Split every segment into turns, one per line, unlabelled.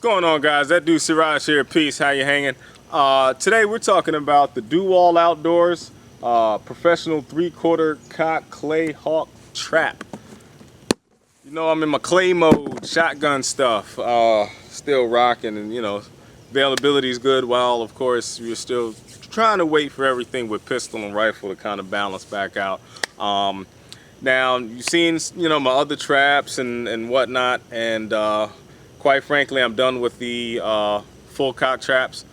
going on, guys? ThatDudeSirraj here. Peace. How you hanging? Today we're talking about the DoAllOutdoors professional 3/4 cock Clayhawk trap. You know, I'm in my clay mode, shotgun stuff, still rocking, and you know, availability is good. While of course you're still trying to wait for everything with pistol and rifle to kind of balance back out. Now you've seen, you know, my other traps and whatnot, and quite frankly, I'm done with the full cock traps.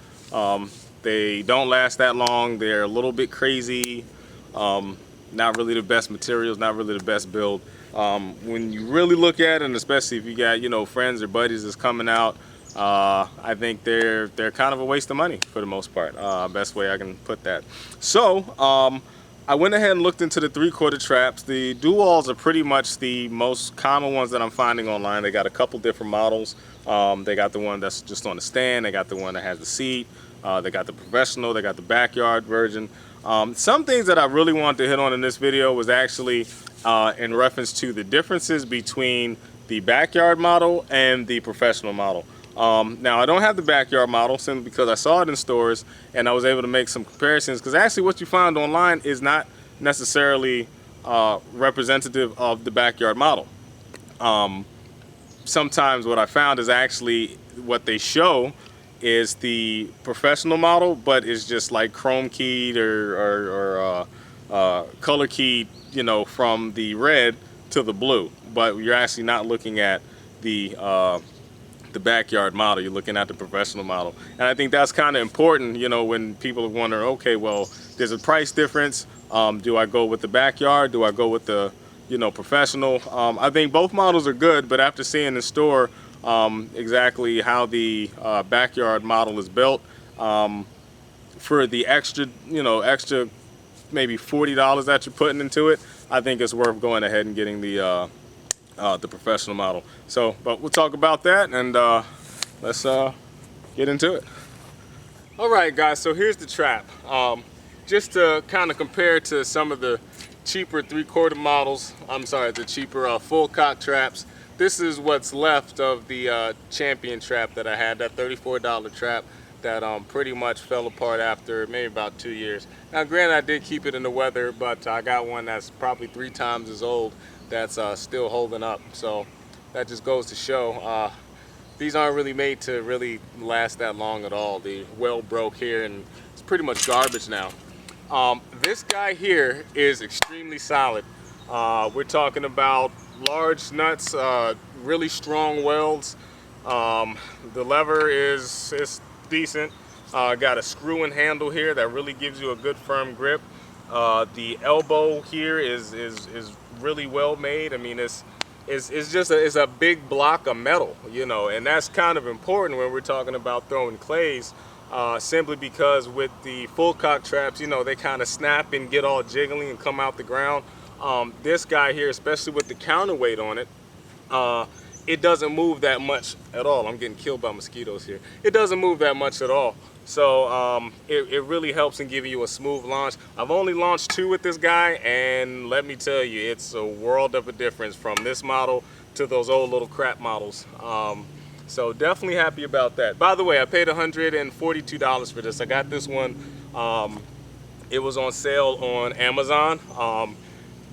They don't last that long. They're a little bit crazy. Not really the best materials, not really the best build. When you really look at it, and especially if you got, you know, friends or buddies that's coming out, I think they're kind of a waste of money for the most part. Best way I can put that. So I went ahead and looked into the 3/4 traps. The DoAlls are pretty much the most common ones that I'm finding online. They got a couple different models. They got the one that's just on the stand. They got the one that has the seat. They got the professional. They got the backyard version. Some things that I really wanted to hit on in this video was actually in reference to the differences between the backyard model and the professional model. Now I don't have the backyard model simply because I saw it in stores and I was able to make some comparisons, because actually what you find online is not necessarily representative of the backyard model. Sometimes what I found is actually what they show is the professional model, but it's just like chrome keyed or color keyed, you know, from the red to the blue, but you're actually not looking at the backyard model. You're looking at the professional model, and I think that's kind of important, you know, when people are wondering, okay, well, there's a price difference. Do I go with the backyard? Do I go with the, you know, professional? I think both models are good, but after seeing in the store exactly how the backyard model is built, for the extra, you know, extra maybe $40 that you're putting into it, I think it's worth going ahead and getting the professional model. So, but we'll talk about that, and let's get into it. All right, guys, so here's the trap. Just to kind of compare to some of the cheaper 3/4 models, I'm sorry, the cheaper full cock traps, this is what's left of the champion trap that I had, that $34 trap that pretty much fell apart after maybe about 2 years. Now granted, I did keep it in the weather, but I got one that's probably 3 times as old that's still holding up. So that just goes to show these aren't really made to really last that long at all. The well broke here and it's pretty much garbage now. This guy here is extremely solid. We're talking about large nuts, really strong welds. The lever is decent. Got a screw and handle here that really gives you a good firm grip. The elbow here is really well made. I mean, it's just it's a big block of metal, you know, and that's kind of important when we're talking about throwing clays, simply because with the full cock traps, you know, they kind of snap and get all jiggly and come out the ground. This guy here, especially with the counterweight on it, it doesn't move that much at all. I'm getting killed by mosquitoes here. It doesn't move that much at all. So it really helps in giving you a smooth launch. I've only launched 2 with this guy, and let me tell you, it's a world of a difference from this model to those old little crap models. So definitely happy about that. By the way, I paid $142 for this. I got this one. It was on sale on Amazon.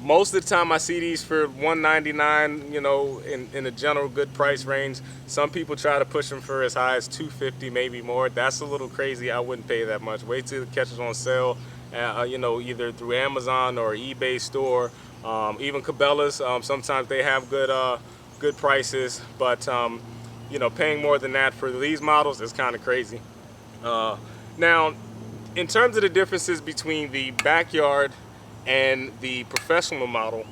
Most of the time I see these for $199, you know, in a general good price range. Some people try to push them for as high as $250, maybe more. That's a little crazy. I wouldn't pay that much. Wait till it catches on sale, you know, either through Amazon or eBay store. Even Cabela's, sometimes they have good prices, but you know, paying more than that for these models is kind of crazy. Now, in terms of the differences between the backyard and the professional model,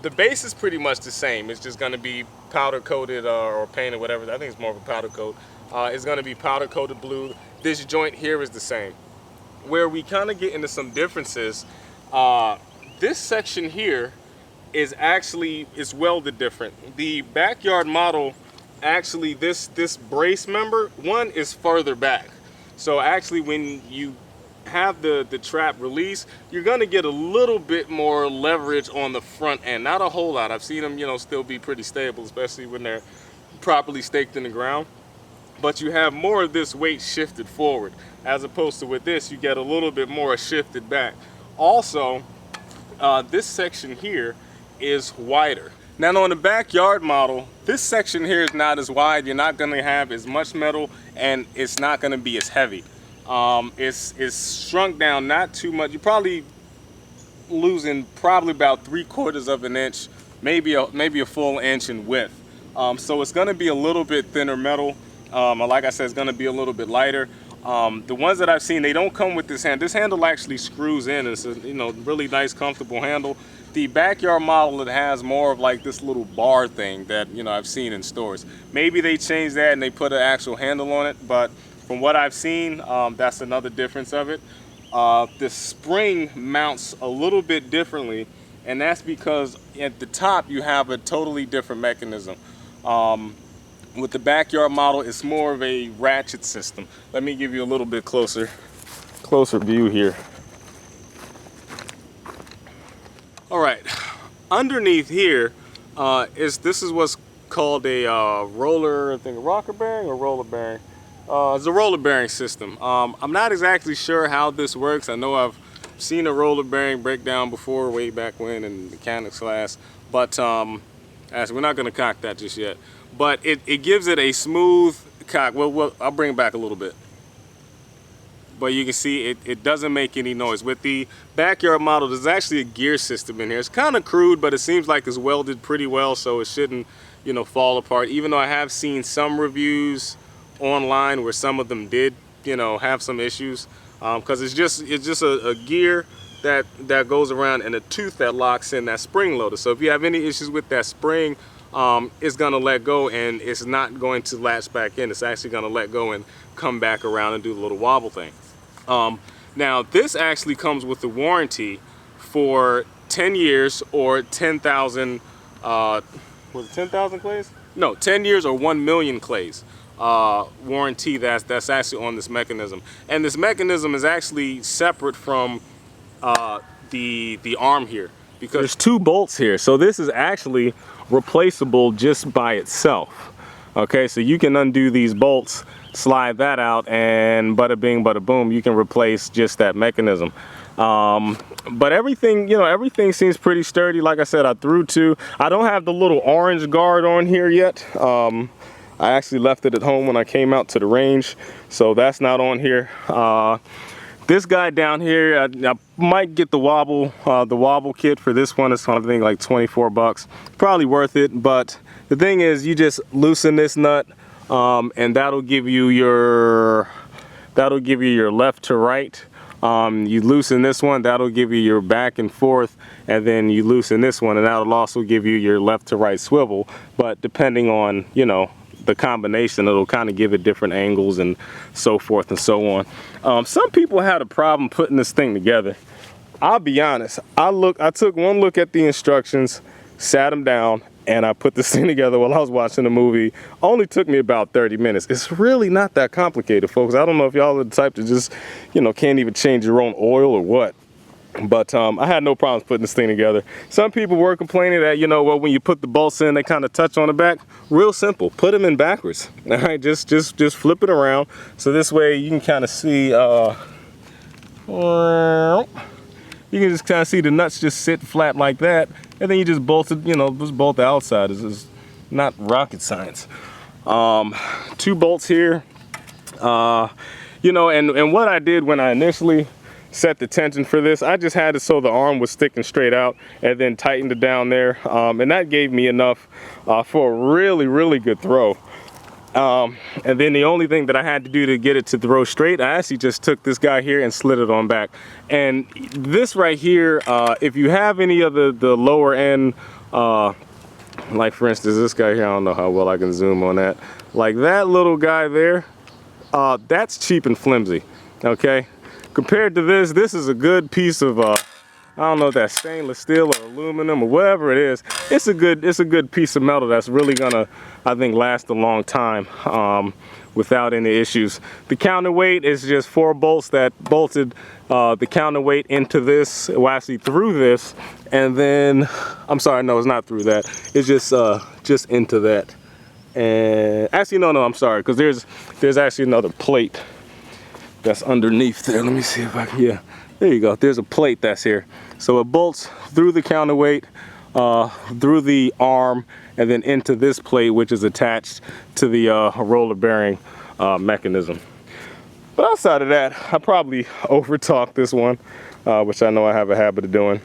the base is pretty much the same. It's just going to be powder coated or painted, whatever. I think it's more of a powder coat. It's going to be powder coated blue. This joint here is the same. Where we kind of get into some differences, this section here is actually welded different. The backyard model, actually this brace member, one is further back. So actually when you have the trap release, you're gonna get a little bit more leverage on the front end, not a whole lot. I've seen them, you know, still be pretty stable, especially when they're properly staked in the ground. but you have more of this weight shifted forward, as opposed to with this, you get a little bit more shifted back. Also, this section here is wider. Now on the backyard model, this section here is not as wide. You're not gonna have as much metal, and it's not gonna be as heavy. It's shrunk down not too much. You're probably losing about 3/4 of an inch, maybe a full inch in width. So it's gonna be a little bit thinner metal. Like I said, it's gonna be a little bit lighter. The ones that I've seen, they don't come with this handle. This handle actually screws in. It's a really nice, comfortable handle. The backyard model, it has more of like this little bar thing that I've seen in stores. Maybe they changed that and they put an actual handle on it, but from what I've seen, that's another difference of it. The spring mounts a little bit differently, and that's because at the top you have a totally different mechanism. With the backyard model, it's more of a ratchet system. Let me give you a little bit closer view here. All right, underneath here this is what's called a roller, I think a rocker bearing or roller bearing. It's a roller bearing system. I'm not exactly sure how this works. I know I've seen a roller bearing break down before, way back when in mechanics class, but we're not going to cock that just yet. But it gives it a smooth cock. Well, I'll bring it back a little bit. But you can see it doesn't make any noise. With the backyard model, there's actually a gear system in here. It's kind of crude, but it seems like it's welded pretty well, so it shouldn't, fall apart. Even though I have seen some reviews online where some of them did, have some issues, because it's just a gear that goes around and a tooth that locks in that spring loader. So if you have any issues with that spring, it's gonna let go and it's not going to latch back in. It's actually gonna let go and come back around and do the little wobble thing. Now this actually comes with the warranty for 10 years or 10,000, was it 10,000 clays? No, 10 years or 1 million clays. Warranty that's actually on this mechanism. And this mechanism is actually separate from the arm here, because there's 2 bolts here. So this is actually replaceable just by itself. Okay, so you can undo these bolts, slide that out, and bada bing, bada boom, you can replace just that mechanism. But everything, everything seems pretty sturdy. Like I said, I threw 2. I don't have the little orange guard on here yet. I actually left it at home when I came out to the range, so that's not on here. This guy down here, I might get the Wobble Kit for this one. It's something like 24 bucks. Probably worth it, but the thing is, you just loosen this nut, and that'll give you your left to right. You loosen this one, that'll give you your back and forth, and then you loosen this one, and that'll also give you your left to right swivel. But depending on, the combination, it'll kind of give it different angles and so forth and so on. Some people had a problem putting this thing together. I'll be honest, I took one look at the instructions, sat them down, and I put this thing together while I was watching the movie. Only took me about 30 minutes. It's really not that complicated, folks. I don't know if y'all are the type to just, can't even change your own oil or what. But I had no problems putting this thing together. Some people were complaining that, well, when you put the bolts in, they kind of touch on the back. Real simple, put them in backwards. All right, just flip it around. So this way you can kind of see, you can just kind of see the nuts just sit flat like that. And then you just bolt it, just bolt the outside. It's not rocket science. 2 bolts here. And what I did when I initially set the tension for this, I just had it so the arm was sticking straight out, and then tightened it down there, and that gave me enough for a really good throw. And then the only thing that I had to do to get it to throw straight, I actually just took this guy here and slid it on back. And this right here, if you have any of the lower end, like for instance this guy here, I don't know how well I can zoom on that, like that little guy there, that's cheap and flimsy. Okay, compared to this is a good piece of I don't know if that's stainless steel or aluminum or whatever it is. It's a good piece of metal that's really gonna, I think, last a long time without any issues. The counterweight is just 4 bolts that bolted the counterweight into this, well actually through this, and then, I'm sorry, no, it's not through that. It's just into that. And actually, no, I'm sorry, because there's actually another plate that's underneath there. Let me see if I can, yeah, there you go. There's a plate that's here. So it bolts through the counterweight, through the arm, and then into this plate, which is attached to the roller bearing mechanism. But outside of that, I probably over-talked this one, which I know I have a habit of doing.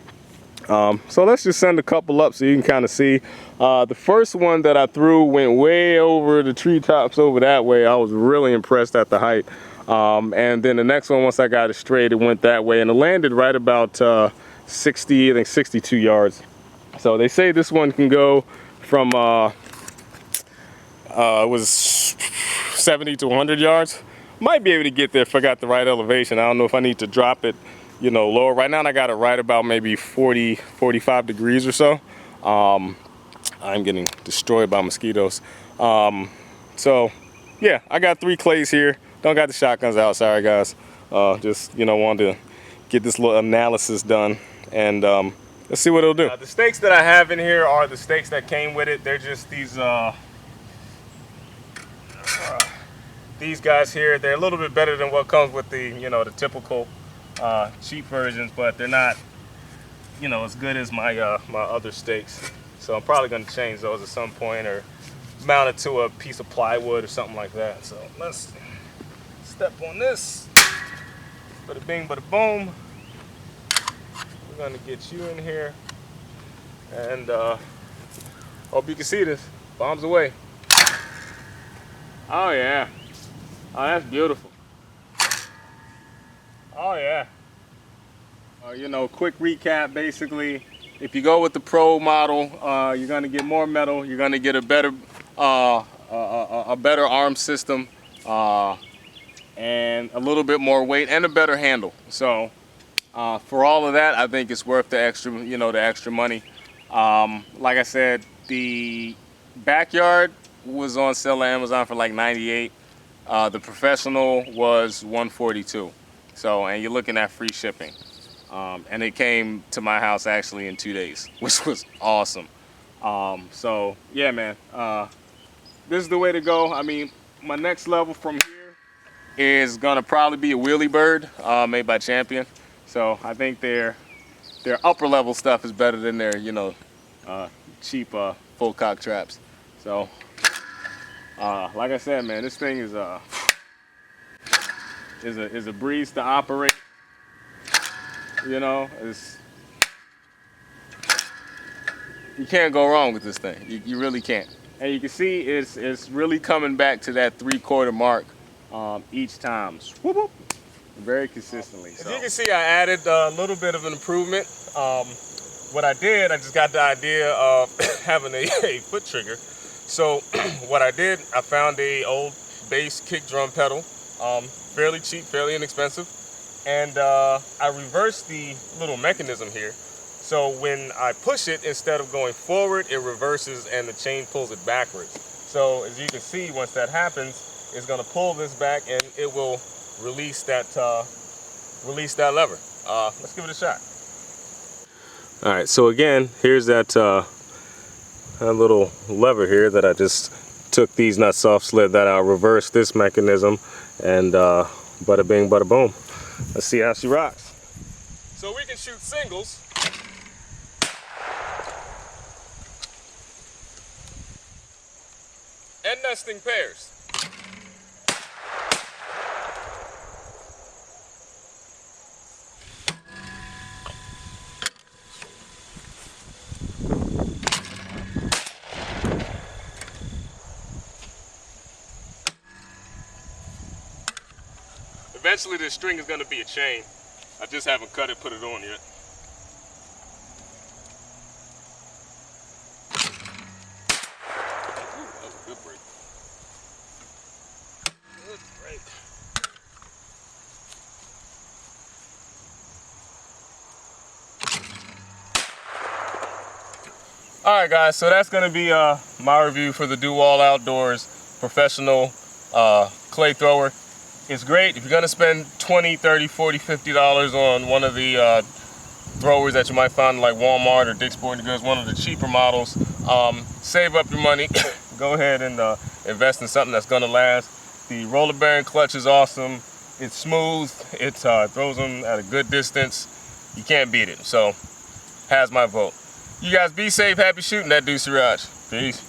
So let's just send a couple up so you can kind of see. The first one that I threw went way over the treetops over that way. I was really impressed at the height. And then the next one, once I got it straight, it went that way and it landed right about 60, I think 62 yards. So they say this one can go from, it was 70 to 100 yards. Might be able to get there if I got the right elevation. I don't know if I need to drop it, you know, lower. Right now I got it right about maybe 40, 45 degrees or so. I'm getting destroyed by mosquitoes. So yeah, I got 3 clays here. Don't got the shotguns out, sorry guys. Just, you know, wanted to get this little analysis done and let's see what it'll do. The stakes that I have in here are the stakes that came with it. They're just these guys here. They're a little bit better than what comes with the, you know, the typical cheap versions, but they're not, you know, as good as my my other stakes. So I'm probably going to change those at some point or mount it to a piece of plywood or something like that. So let's step on this. Bada bing, bada boom. We're going to get you in here and hope you can see this. Bombs away. Oh yeah. Oh, that's beautiful. Oh yeah. You know, quick recap, basically, if you go with the Pro model, you're going to get more metal. You're going to get a better arm system and a little bit more weight and a better handle. So for all of that, I think it's worth the extra, you know, the extra money. Like I said, the backyard was on sale on Amazon for like $98. The professional was $142. So, and you're looking at free shipping. And it came to my house actually in 2 days, which was awesome. So yeah, man, this is the way to go. I mean, my next level from here is gonna probably be a wheelie bird made by Champion. So I think their upper level stuff is better than their, you know, cheap full cock traps. So like I said, man, this thing is a breeze to operate. You know, you can't go wrong with this thing. You really can't. And you can see it's really coming back to that 3/4 mark each time. Whoop, whoop. Very consistently. So. As you can see, I added a little bit of an improvement. What I did, I just got the idea of having a foot trigger. So what I did, I found a old bass kick drum pedal, fairly cheap, fairly inexpensive. And I reversed the little mechanism here. So when I push it, instead of going forward, it reverses and the chain pulls it backwards. So as you can see, once that happens, it's gonna pull this back and it will release that lever. Let's give it a shot. All right, so again, here's that little lever here that I just took these nuts off, slid that out, reversed this mechanism, and bada bing, bada boom. Let's see how she rocks. So we can shoot singles. And nesting pairs. Eventually this string is going to be a chain. I just haven't cut it, put it on yet. Ooh, that was a good break. Good break. Alright guys, so that's going to be my review for the DoAllOutdoors professional clay thrower. It's great if you're going to spend $20, $30, $40, $50 on one of the throwers that you might find like Walmart or Dick's Sporting Goods, one of the cheaper models. Save up your money, go ahead and invest in something that's gonna last. The roller bearing clutch is awesome. It's smooth. It throws them at a good distance. You can't beat it. So, has my vote. You guys be safe. Happy shooting. That dude Sirraj. Peace.